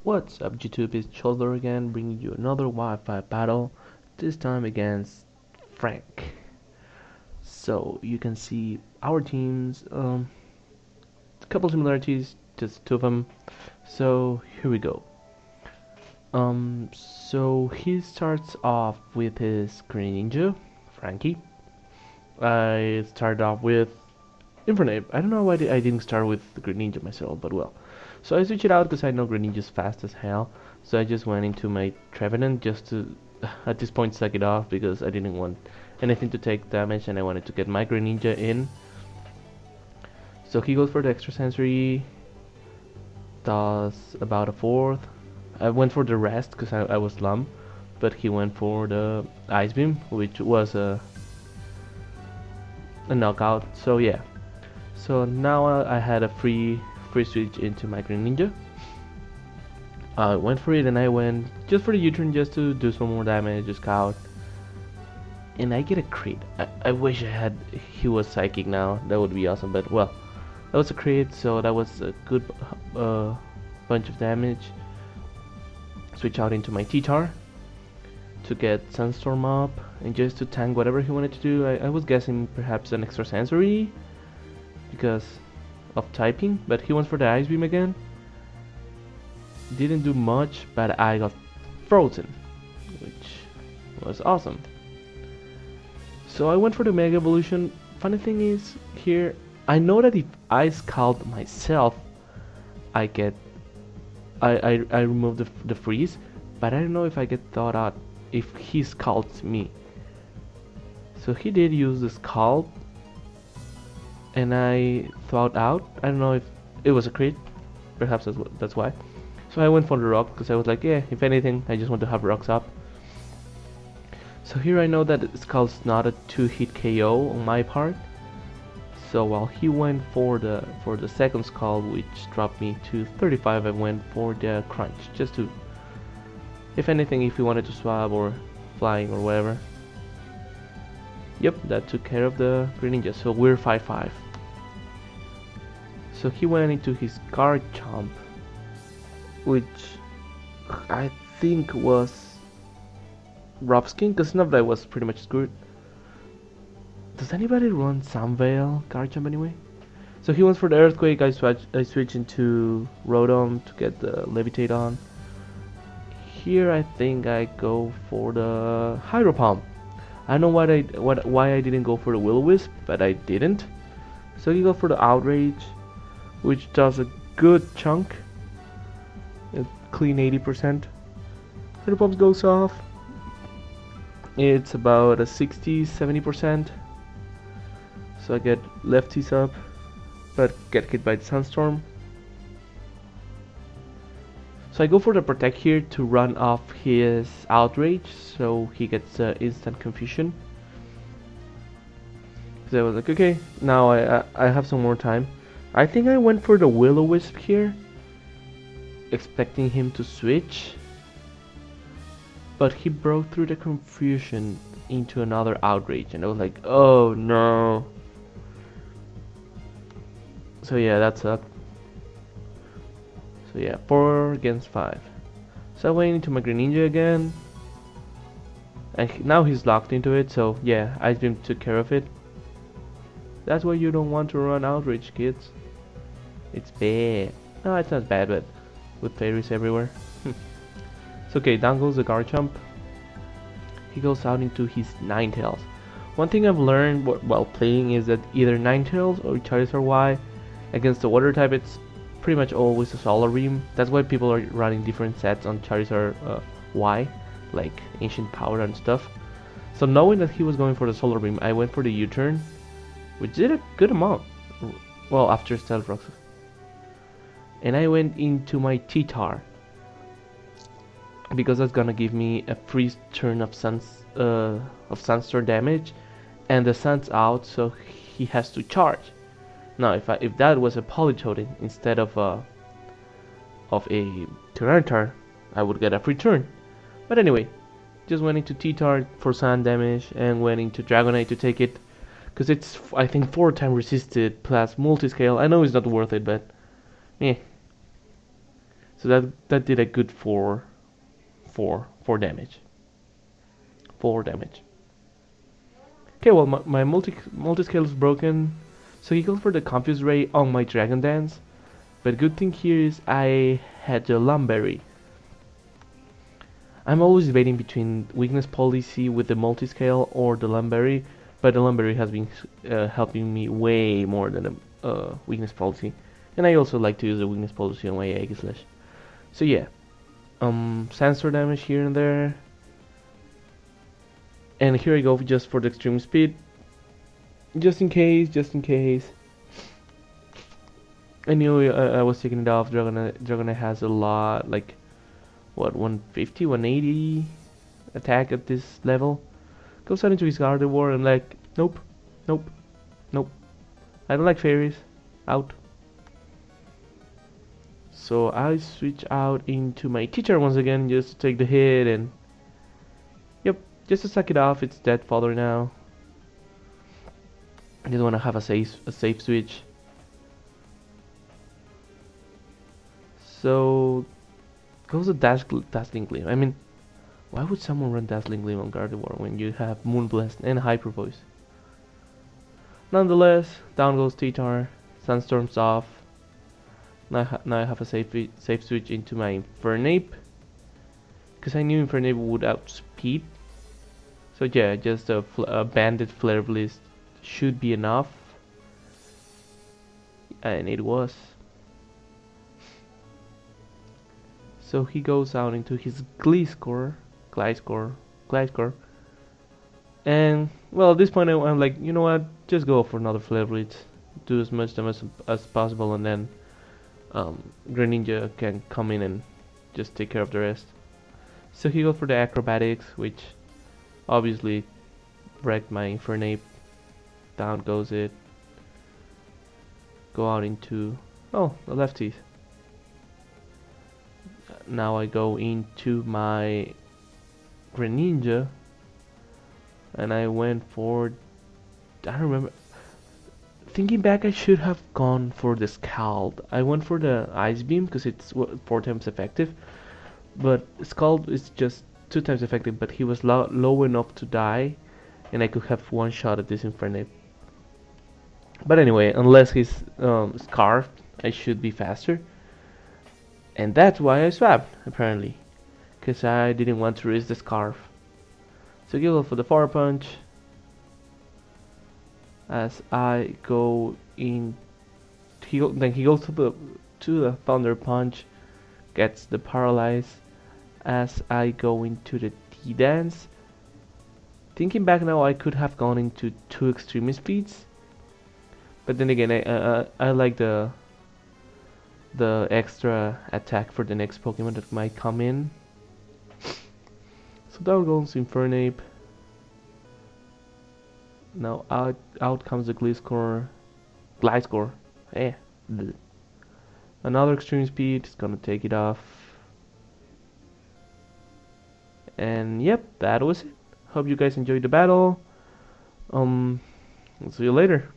What's up YouTube, it's Cholador again, bringing you another Wi-Fi battle, this time against Frank. So you can see our teams, a couple similarities, just two of them. So here we go. So he starts off with his Green Ninja, Frankie. I started off with Infernape. I don't know why I didn't start with the Green Ninja myself, but well. So I switched it out because I know Green Ninja's fast as hell. So I just went into my Trevenant just to, at this point, suck it off because I didn't want anything to take damage and I wanted to get my Green Ninja in. So he goes for the extrasensory, does about a fourth. I went for the rest because I was lump, but he went for the Ice Beam, which was a knockout. So yeah. So now I had a free switch into my Green Ninja. I went for it and I went just for the U-turn just to do some more damage, just scout. And I get a crit. I wish he was psychic now, that would be awesome, but well, that was a crit, so that was a good bunch of damage. Switch out into my T-Tar to get Sunstorm up and just to tank whatever he wanted to do. I was guessing perhaps an extrasensory because of typing, but he went for the Ice Beam again. Didn't do much, but I got frozen, which was awesome. So I went for the Mega Evolution. Funny thing is, here, I know that if I scald myself, I remove the freeze, but I don't know if I get thought out if he scalds me. So he did use the scald, and I thought out. I don't know if it was a crit, perhaps that's why. So I went for the rock because I was like, yeah, if anything, I just want to have rocks up. So here I know that Scald's not a 2-hit KO on my part. So while he went for the second Scald, which dropped me to 35, I went for the crunch just to, if anything, if he wanted to swap or flying or whatever. Yep, that took care of the Green Ninja. So we're 5-5. So he went into his guard chomp, which I think was Rob Skin, because Snubdive was pretty much screwed. Does anybody run Sunveil Garchomp anyway? So he went for the Earthquake, I switch into Rotom to get the Levitate on. Here I think I go for the Hydro Pump. I don't know why I didn't go for the Will-O-Wisp, but I didn't. So he goes for the Outrage, which does a good chunk. A clean 80%. Hydro Pump goes off. It's about a 60-70%. So I get lefties up, but get hit by the Sunstorm. So I go for the Protect here to run off his Outrage, so he gets instant confusion. So I was like, okay, now I have some more time. I think I went for the Will-O-Wisp here, expecting him to switch, but he broke through the confusion into another Outrage, and I was like, oh no. So yeah, that sucked. So yeah, 4 against 5. So I went into my Green Ninja again, and now he's locked into it, so yeah, Ice Beam took care of it. That's why you don't want to run Outrage, kids. It's bad. No, it's not bad, but with fairies everywhere. So okay, down goes the Garchomp. He goes out into his Ninetales. One thing I've learned while playing is that either Ninetales or Charizard Y against the water type, it's pretty much always a Solar Beam. That's why people are running different sets on Charizard Y, like Ancient Power and stuff. So knowing that he was going for the Solar Beam, I went for the U-turn, which did a good amount. Well, after Stealth Rocks. And I went into my T-Tar, because that's gonna give me a free turn of Sunstorm damage, and the sun's out, so he has to charge. Now, if that was a Politoed instead of a Tyranitar, I would get a free turn. But anyway, just went into T-Tar for sand damage and went into Dragonite to take it, because it's I think 4-time resisted plus multi-scale. I know it's not worth it, but eh. So that did a good 4 damage. 4 damage. Okay, well my multi scale is broken, so he goes for the Confuse Ray on my Dragon Dance. But good thing here is I had the Lumberry. I'm always debating between weakness policy with the multi-scale or the Lumberry, but the Lumberry has been helping me way more than the weakness policy, and I also like to use the weakness policy on my Egg Slash. So yeah, Sandstorm damage here and there, and here I go just for the extreme speed, just in case, I knew I was taking it off. Dragonite has a lot, like what, 150, 180 attack at this level. Goes out into his Gardevoir and like, nope, nope, nope. I don't like fairies. Out. So I switch out into my teacher once again just to take the hit and yep, just to suck it off. It's dead fodder now. I just want to have a safe switch. So goes a Dazzling Gleam. I mean, why would someone run Dazzling Gleam on Gardevoir when you have Moonblast and Hyper Voice? Nonetheless, down goes T-Tar. Sunstorm's off. Now I have a safe switch into my Infernape, because I knew Infernape would outspeed. So yeah, just a Banded Flare Blast should be enough, and it was. So he goes out into his Gliscor, and well, at this point I'm like, you know what? Just go for another Flare Blitz, do as much damage as possible, and then Greninja can come in and just take care of the rest. So he goes for the Acrobatics, which obviously wrecked my Infernape. Down goes it. Go out into, oh, the lefties. Now I go into my Greninja, and I went for, I don't remember. Thinking back, I should have gone for the Scald. I went for the Ice Beam because it's 4 times effective, but Scald is just 2 times effective, but he was low enough to die, and I could have one shot at this Infernape. But anyway, unless he's Scarfed, I should be faster. And that's why I swapped, apparently, because I didn't want to risk the Scarf. So go for the Fire Punch. As I go in, then he goes to the Thunder Punch, gets the Paralyze. As I go into the T-Dance, thinking back now, I could have gone into 2 Extreme Speeds, but then again, I like the extra attack for the next Pokemon that might come in. So down goes Infernape. Now out comes the Gliscor. Eh. Another extreme speed is gonna take it off. And yep, that was it. Hope you guys enjoyed the battle. See you later.